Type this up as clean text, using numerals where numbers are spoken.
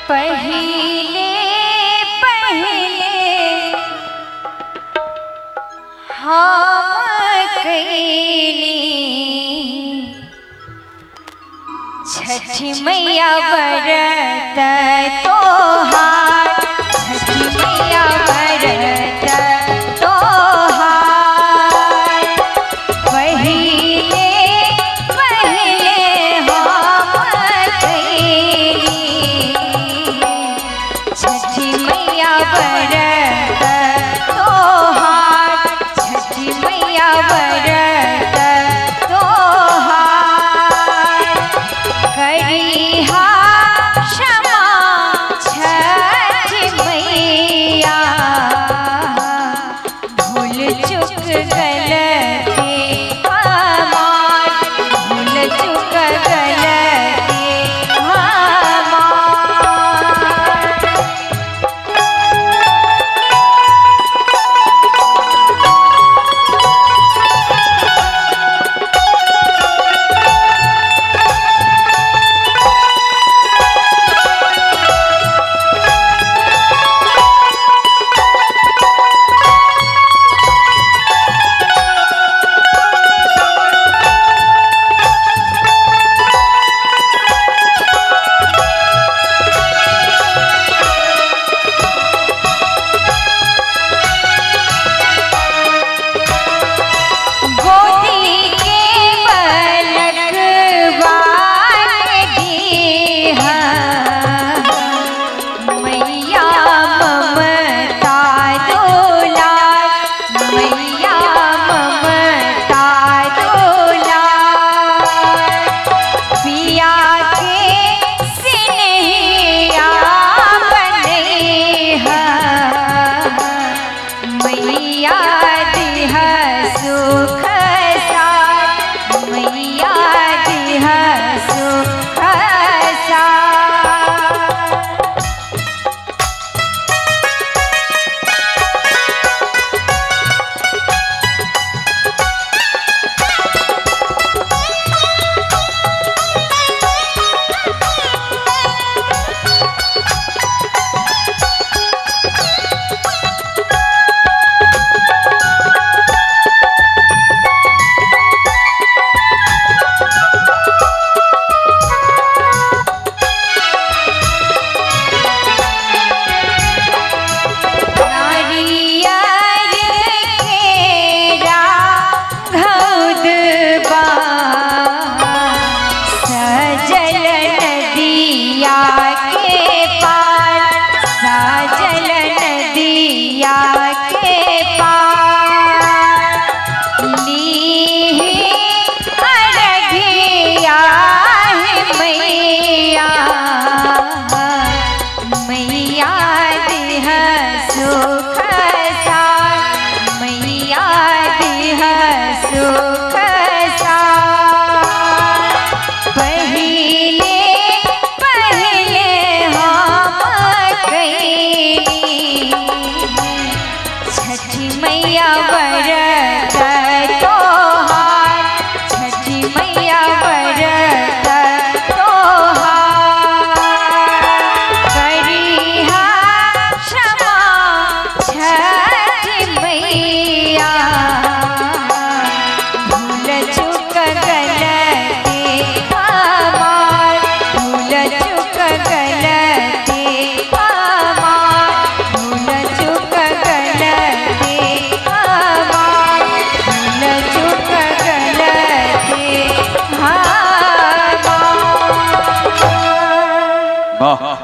पहले पहले हम कैली छठ मैया व्रत तोहार, छठ मैया व्रत तोहार। पहले पहले हम कैली छठ मैया व्रत तोहार, छठ मैया व्रत तोहार। करिहा क्षमा छठ मैया, भूल चुक गलती हमार, भूल चुक गलती हमार। मैया व्रत तोहार, छठ मैया व्रत तोहार। करिहा क्षमा छठ मैया, भूल चुक गलती हमार, भूल चुक गलती हमार, भूल चुक गलती हमार, भूल चुक गलती हमार।